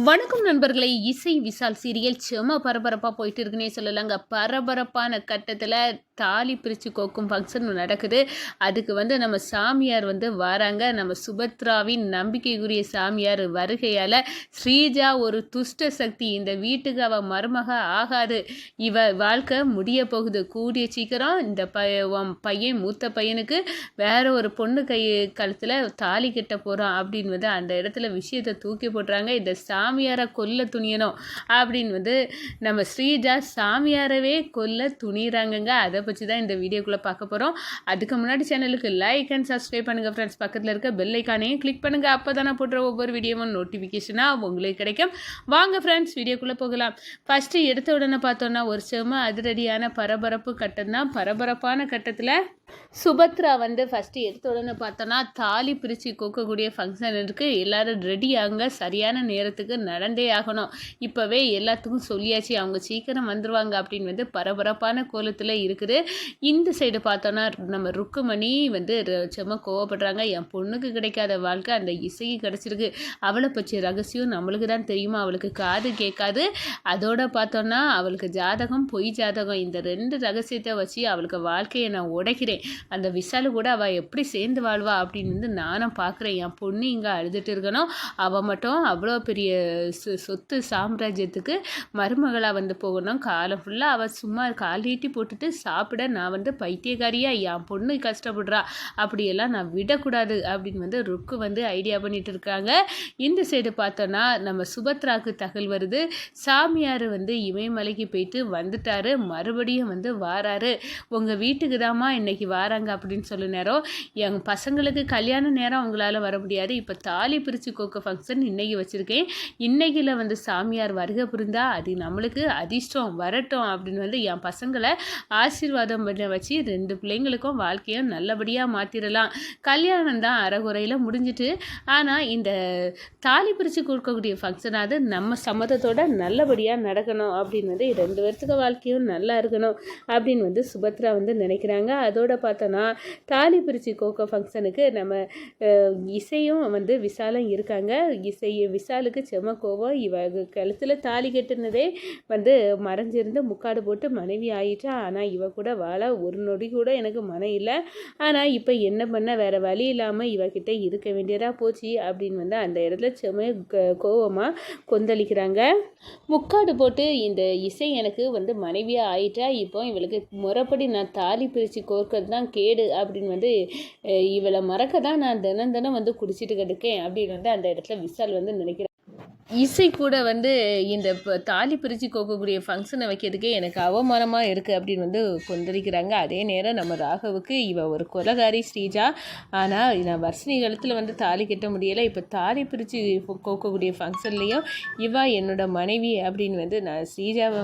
வணக்கம் நண்பர்களே. இசை விசால் சீரியல் செம பரபரப்பாக போயிட்டு இருக்குன்னே சொல்லலாங்க. பரபரப்பான கட்டத்தில் தாலி பிரித்து கோக்கும் ஃபங்க்ஷன் நடக்குது. அதுக்கு நம்ம சாமியார் வராங்க. நம்ம சுபத்ராவின் நம்பிக்கைக்குரிய சாமியார் வருகையால் ஸ்ரீஜா ஒரு துஷ்ட சக்தி, இந்த வீட்டுக்கு அவள் மருமக ஆகாது, இவ வாழ்க்கை முடிய போகுது, கூடிய சீக்கிரம் இந்த பையன் மூத்த பையனுக்கு வேற ஒரு பொண்ணு கழுத்தில் தாலி கட்ட போகிறான் அப்படின்னு அந்த இடத்துல விஷயத்தை தூக்கி போடுறாங்க. இந்த சாமியாரை கொல்ல துணியணும் அப்படின்னு நம்ம ஸ்ரீஜா சாமியாரவே கொல்ல துணிறாங்கங்க. அதை பற்றி தான் இந்த வீடியோக்குள்ளே பார்க்க போகிறோம். அதுக்கு முன்னாடி சேனலுக்கு லைக் அண்ட் சப்ஸ்கிரைப் பண்ணுங்கள் ஃப்ரெண்ட்ஸ். பக்கத்தில் இருக்க பெல் ஐக்கானையும் கிளிக் பண்ணுங்கள். அப்போ தான் நான் போடுற ஒவ்வொரு வீடியோவும் நோட்டிஃபிகேஷனாக உங்களுக்கு கிடைக்கும். வாங்க ஃப்ரெண்ட்ஸ், வீடியோக்குள்ளே போகலாம். ஃபஸ்ட்டு எடுத்த உடனே பார்த்தோன்னா ஒரு செம அதிரடியான பரபரப்பு கட்டம் தான். பரபரப்பான கட்டத்தில் சுபத்ரா ஃபஸ்ட்டு எடுத்த உடனே பார்த்தோன்னா தாலி பிரித்து கோக்கக்கூடிய ஃபங்க்ஷன் இருக்குது. எல்லோரும் ரெடி ஆகுங்க, சரியான நேரத்துக்கு நடந்தே ஆகணும், இப்போவே எல்லாத்துக்கும் சொல்லியாச்சு, அவங்க சீக்கிரம் வந்துடுவாங்க அப்படின்னு பரபரப்பான கோலத்தில் இருக்குது. இந்த சைடு பார்த்தோன்னா நம்ம ருக்குமணி செம்ம கோவப்படுறாங்க. என் பொண்ணுக்கு கிடைக்காத வாழ்க்கை அந்த இசைக்கு கிடச்சிருக்கு, அவளை பற்றி ரகசியம் நம்மளுக்கு தான் தெரியுமா, அவளுக்கு காது கேட்காது, அதோட பார்த்தோன்னா அவளுக்கு ஜாதகம் பொய் ஜாதகம், இந்த ரெண்டு ரகசியத்தை வச்சு அவளுக்கு வாழ்க்கையை நான் உடைக்கிறேன், அந்த விசாலு கூட அவள் எப்படி சேர்ந்து வாழ்வா அப்படின்னு நானும் பார்க்குறேன். என் பொண்ணு இங்கே அழுதுட்டு இருக்கணும், அவள் மட்டும் அவ்வளோ பெரிய சொத்து சாம்ராஜ்யத்துக்கு மருமகளாக போகணும், காலம் ஃபுல்லாக அவள் சும்மா கால் நீட்டி போட்டுட்டு சாப்பிட நான் பைத்தியக்காரியா, என் பொண்ணு கஷ்டப்படுறா, அப்படியெல்லாம் நான் விடக்கூடாது அப்படின்னு ருக்கு ஐடியா பண்ணிட்டு இருக்காங்க. இந்த சைடு பார்த்தோன்னா நம்ம சுபத்ராவுக்கு தகவல் வருது. சாமியார் இமயமலைக்கு போயிட்டு வந்துட்டாரு, மறுபடியும் வாராரு, உங்கள் வீட்டுக்கு தாம்மா இன்னைக்கு வராங்க அப்படின்னு சொல்ல நேரம், என் பசங்களுக்கு கல்யாண நேரம் அவங்களால வர முடியாது, இப்போ தாலி பிரித்து கோக்க ஃபங்க்ஷன் இன்னைக்கு வச்சுருக்கேன், இன்னைக்கில் சாமியார் வருகை புரிந்தா அது நம்மளுக்கு அதிர்ஷ்டம் வரட்டும் அப்படின்னு என் பசங்களை ஆசீர்வாதம் பண்ண வச்சு ரெண்டு பிள்ளைங்களுக்கும் வாழ்க்கையும் நல்லபடியாக மாற்றிடலாம், கல்யாணம் தான் அறகுறையில் முடிஞ்சிட்டு, ஆனால் இந்த தாலி பிரித்து கொடுக்கக்கூடிய ஃபங்க்ஷன் அது நம்ம சம்மதத்தோட நல்லபடியாக நடக்கணும் அப்படின்னு ரெண்டு பேர்த்துக்கு வாழ்க்கையும் நல்லா இருக்கணும் அப்படின்னு சுபத்ரா நினைக்கிறாங்க. அதோட பார்த்தோன்னா தாலி பிரித்து கோக்க ஃபங்க்ஷனுக்கு நம்ம இசையும் விசாலும் இருக்காங்க. விசாலுக்கு செம கோவம், இவ கழுத்தில் தாலி கட்டுனதே மறைஞ்சிருந்து முக்காடு போட்டு மனைவி ஆயிட்டா, ஆனால் இவ கூட வாழ ஒரு நொடி கூட எனக்கு மனம் இல்லை, ஆனால் இப்போ என்ன பண்ண, வேறு வழி இல்லாமல் இவகிட்ட இருக்க வேண்டியதாக போச்சு அப்படின்னு அந்த இடத்துல செம கோவமாக கொந்தளிக்கிறாங்க. முக்காடு போட்டு இந்த இசை எனக்கு மனைவியாக ஆயிட்டா, இப்போ இவளுக்கு முறைப்படி நான் தாலி பிரித்து கோர்க்கிறது தான் கேடு அப்படின்னு இவளை மறக்க தான் நான் தினம் தினம் குடிச்சிட்டு கிடக்கேன் அப்படின்னு அந்த இடத்துல விசால் நினைக்கிறேன். இசை கூட இந்த தாலி பிரித்து கோக்கக்கூடிய ஃபங்க்ஷனை வைக்கிறதுக்கே எனக்கு அவமானமாக இருக்குது அப்படின்னு கொந்தளிக்கிறாங்க. அதே நேரம் நம்ம ராகவுக்கு இவ ஒரு கொலகாரி ஸ்ரீஜா, ஆனால் நான் வர்ஷினி காலத்தில் தாலி கட்ட முடியலை, இப்போ தாலி பிரித்து கோக்கக்கூடிய ஃபங்க்ஷன்லேயும் இவ என்னோட மனைவி அப்படின்னு நான் ஸ்ரீஜாவை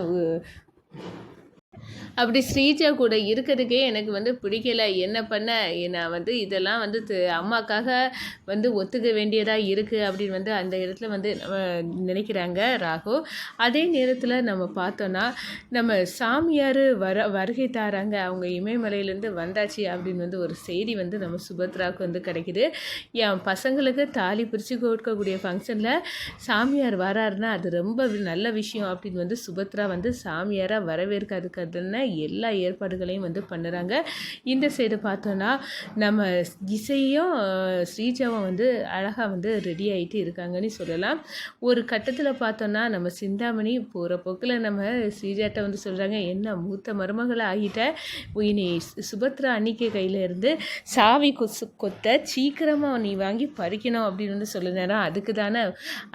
அப்படி ஸ்ரீஜா கூட இருக்கிறதுக்கே எனக்கு பிடிக்கலை, என்ன பண்ண, நான் இதெல்லாம் அம்மாக்காக ஒத்துக்க வேண்டியதாக இருக்குது அப்படின்னு அந்த இடத்துல நினைக்கிறாங்க ராகு. அதே நேரத்தில் நம்ம பார்த்தோன்னா நம்ம சாமியார் வருகை தாராங்க, அவங்க இமயமலையிலேருந்து வந்தாச்சு அப்படின்னு ஒரு செய்தி நம்ம சுபத்ராவுக்கு கிடைக்குது. என் பசங்களுக்கு தாலி பிரித்து கொடுக்கக்கூடிய ஃபங்க்ஷனில் சாமியார் வராருன்னா அது ரொம்ப நல்ல விஷயம் அப்படின்னு சுபத்ரா சாமியாராக வரவேற்கிறதுக்கு எல்லா ஏற்பாடுகளையும் பண்ணுறாங்க. இந்த சைடு பார்த்தோன்னா நம்ம இசையும் ஸ்ரீஜாவும் அழகாக ரெடி ஆகிட்டு இருக்காங்கன்னு சொல்லலாம். ஒரு கட்டத்தில் பார்த்தோன்னா நம்ம சிந்தாமணி போகிற போக்கில் நம்ம ஸ்ரீஜாட்ட சொல்கிறாங்க, என்ன மூத்த மருமகளை ஆகிட்ட, இனி சுபத்ரா அன்னிக்கு கையில் இருந்து சாவி கொத்த சீக்கிரமாக நீ வாங்கி பறிக்கணும் அப்படின்னு சொல்ல நேரம், அதுக்கு தானே,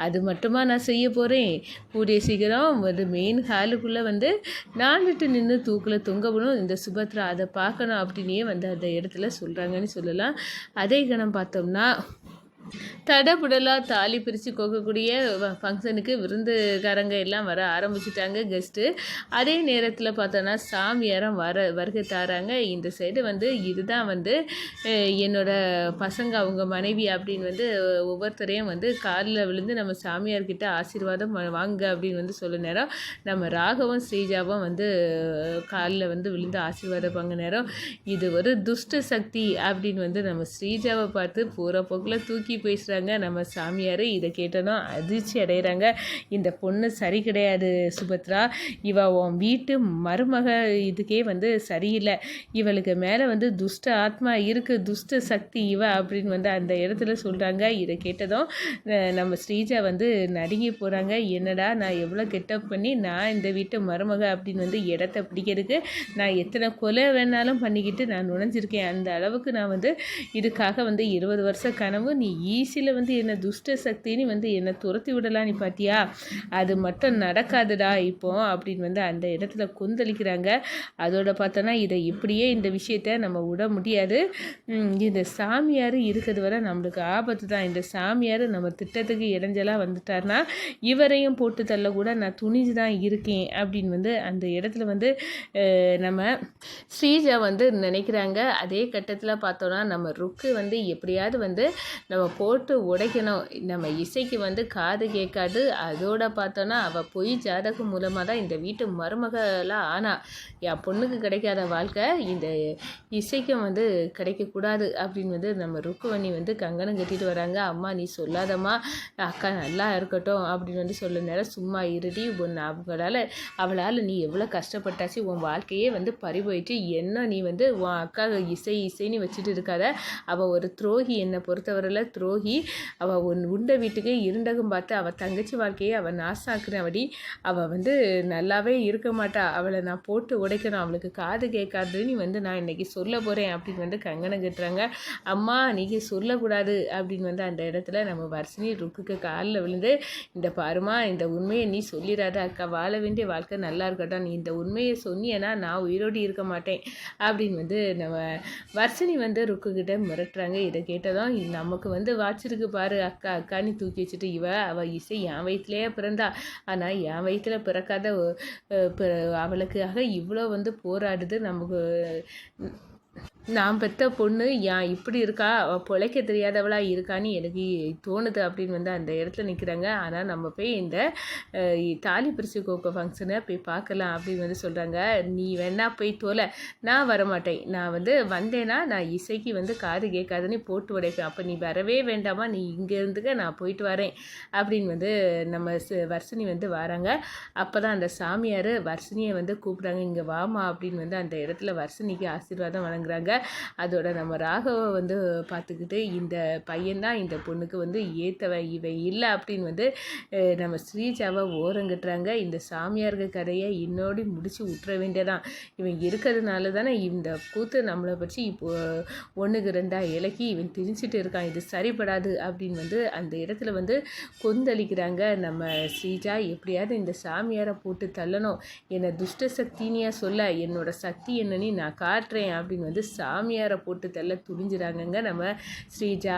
அது மட்டுமா நான் செய்ய போகிறேன், கூடிய சீக்கிரம் மெயின் ஹாலுக்குள்ளே நான்கிட்டு நின்று தூக்கில் தொங்கணும், இந்த சுபத்ரா அதை பார்க்கணும் அப்படின்னே அந்த இடத்துல சொல்கிறாங்கன்னு சொல்லலாம். அதே கணம் பார்த்தோம்னா தடபுடலாக தாலி பிரித்து கோக்கக்கூடிய ஃபங்க்ஷனுக்கு விருந்துக்காரங்க எல்லாம் வர ஆரம்பிச்சிட்டாங்க, கெஸ்ட்டு. அதே நேரத்தில் பார்த்தோன்னா சாமியாரம் வருகை தாராங்க. இந்த சைடு இதுதான் என்னோட பசங்க அவங்க மனைவி அப்படின்னு ஒவ்வொருத்தரையும் காலில் விழுந்து நம்ம சாமியார்கிட்ட ஆசீர்வாதம் வாங்க அப்படின்னு சொல்ல நேரம், நம்ம ராகவும் ஸ்ரீஜாவும் காலில் விழுந்து ஆசீர்வாதம் வாங்க நேரம், இது ஒரு துஷ்ட சக்தி அப்படின்னு நம்ம ஸ்ரீஜாவை பார்த்து போகிற போக்கில் தூக்கி தூக்கி பேசுகிறாங்க நம்ம சாமியார். இதை கேட்டதும் அதிர்ச்சி அடைகிறாங்க. இந்த பொண்ணு சரி கிடையாது சுபத்ரா, இவ உன் வீட்டு மருமக இதுக்கே வந்து சரியில்லை, இவளுக்கு மேலே வந்து துஷ்ட ஆத்மா இருக்குது, துஷ்ட சக்தி இவ அப்படின்னு வந்து அந்த இடத்துல சொல்கிறாங்க. இதை கேட்டதும் நம்ம ஸ்ரீஜா வந்து நடுங்கி போகிறாங்க. என்னடா நான் எவ்வளோ கெட்டப் பண்ணி நான் இந்த வீட்டு மருமக அப்படின்னு வந்து இடத்த பிடிக்கிறதுக்கு நான் எத்தனை கொலை வேணாலும் பண்ணிக்கிட்டு நான் நுழைஞ்சிருக்கேன். அந்த அளவுக்கு நான் வந்து இதுக்காக வந்து 20 வருஷ கனவு, நீ ஈஸியில் வந்து என்னை துஷ்ட சக்தின்னு வந்து என்னை துரத்தி விடலாம், நீ பார்த்தியா, அது மட்டும் நடக்காதுடா இப்போ அப்படின்னு வந்து அந்த இடத்துல கொந்தளிக்கிறாங்க. அதோட பார்த்தோன்னா இதை இப்படியே இந்த விஷயத்தை நம்ம விட முடியாது, இந்த சாமியார் இருக்கிறது வரை நம்மளுக்கு ஆபத்து தான். இந்த சாமியார் நம்ம திட்டத்துக்கு இடைஞ்சலாக வந்துட்டார்னா இவரையும் போட்டு தள்ள கூட நான் துணிஞ்சு தான் இருக்கேன் அப்படின்னு வந்து அந்த இடத்துல வந்து நம்ம ஸ்ரீஜா வந்து நினைக்கிறாங்க. அதே கட்டத்தில் பார்த்தோன்னா நம்ம ருக்கு வந்து எப்படியாவது வந்து நம்ம போட்டு உடைக்கணும், நம்ம இசைக்கு வந்து காது கேட்காது, அதோட பார்த்தோன்னா அவள் பொய் ஜாதகம் மூலமாக தான் இந்த வீட்டு மருமகளாக ஆனா, என் பொண்ணுக்கு கிடைக்காத வாழ்க்கை இந்த இசைக்கும் வந்து கிடைக்கக்கூடாது அப்படின்னு வந்து நம்ம ருக்குவணி வந்து கங்கணம் கட்டிட்டு வராங்க. அம்மா நீ சொல்லாதம்மா, அக்கா நல்லா இருக்கட்டும் அப்படின்னு வந்து சொல்ல நேரம் சும்மா இருடி, அவளால் நீ எவ்வளோ கஷ்டப்பட்டாச்சு, உன் வாழ்க்கையே வந்து பறிபோயிட்டு என்ன நீ வந்து உன் அக்கா இசைன்னு வச்சுட்டு இருக்காத, அவள் ஒரு துரோகி, என்னை பொறுத்தவரையில் துரோகி, அவள் உண்ட வீட்டுக்கு இருண்டகம் பார்த்து அவள் தங்கச்சி வாழ்க்கையை அவள் நாசாக்குறவடி, அவள் வந்து நல்லாவே இருக்க மாட்டா, அவளை நான் போட்டு உடைக்கணும், அவளுக்கு காது கேட்காதுன்னு வந்து நான் இன்றைக்கி சொல்ல போகிறேன் அப்படின்னு வந்து கங்கணம் கட்டுறாங்க. அம்மா நீங்கள் சொல்லக்கூடாது அப்படின்னு வந்து அந்த இடத்துல நம்ம வர்ஷினி ருக்குக்கு காலில் விழுந்து, இந்த பாருமா இந்த உண்மையை நீ சொல்லிடாத அக்கா, வாழ வேண்டிய வாழ்க்கை நல்லா இருக்கட்டும், நீ இந்த உண்மையை சொன்னியன்னா நான் உயிரோடு இருக்க மாட்டேன் அப்படின்னு வந்து நம்ம வர்ஷினி வந்து ருக்குக்கிட்ட மிரட்டுறாங்க. இதை கேட்டதும் நமக்கு வந்து வாச்சிருக்கு பாரு அக்கா அக்கான்னு தூக்கி வச்சுட்டு, அவள் இசை என் வயிற்றுலேயே பிறந்தா, ஆனால் என் வயிற்றில் பிறக்காத அவளுக்காக இவ்வளோ வந்து போராடுது, நமக்கு நான் பெற்ற பொண்ணு ஏன் இப்படி இருக்கா, அவள் பிழைக்க தெரியாதவளா இருக்கான்னு எனக்கு தோணுது அப்படின்னு வந்து அந்த இடத்துல நிற்கிறாங்க. ஆனால் நம்ம போய் இந்த தாலி பிரிச்சு கோக்க ஃபங்க்ஷனை போய் பார்க்கலாம் அப்படின்னு வந்து சொல்கிறாங்க. நீ வேணா போய் தோலை, நான் வரமாட்டேன், நான் வந்து வந்தேன்னா நான் இசைக்கு வந்து காது கேட்காதுன்னு போட்டு உடைப்பேன், அப்போ நீ வரவே வேண்டாமா, நீ இங்கே இருந்துக்க, நான் போயிட்டு வரேன் அப்படின்னு வந்து நம்ம வர்ஷினி வந்து வராங்க. அப்போ தான் அந்த சாமியார் வர்ஷினியை வந்து கூப்பிட்றாங்க, இங்கே வாமா அப்படின்னு வந்து அந்த இடத்துல வர்ஷினிக்கு ஆசீர்வாதம் வழங்குறாங்க. அதோட நம்ம ராகவை வந்து பார்த்துக்கிட்டு, இந்த பையன்தான் இந்த பொண்ணுக்கு வந்து ஏற்றவன், இவன் இல்லை அப்படின்னு வந்து நம்ம ஸ்ரீஜாவை ஓரங்கட்டுறாங்க. இந்த சாமியார்கள் கதையை இன்னோடி முடிச்சு விட்டுற வேண்டியதான், இவன் இருக்கிறதுனால தானே இந்த கூத்து நம்மளை பற்றி இப்போ 1க்கு 2 இலக்கி இவன் திணிச்சிட்டு இருக்கான், இது சரிப்படாது அப்படின்னு வந்து அந்த இடத்துல வந்து கொந்தளிக்கிறாங்க. நம்ம ஸ்ரீஜா எப்படியாவது இந்த சாமியாரை போட்டு தள்ளணும், என்னை துஷ்ட சக்தினியா சொல்ல, என்னோட சக்தி என்னன்னு நான் காட்டுறேன் அப்படின்னு வந்து சாமியாரை போட்டு தள்ள துணிஞ்சிறாங்கங்க நம்ம ஸ்ரீஜா.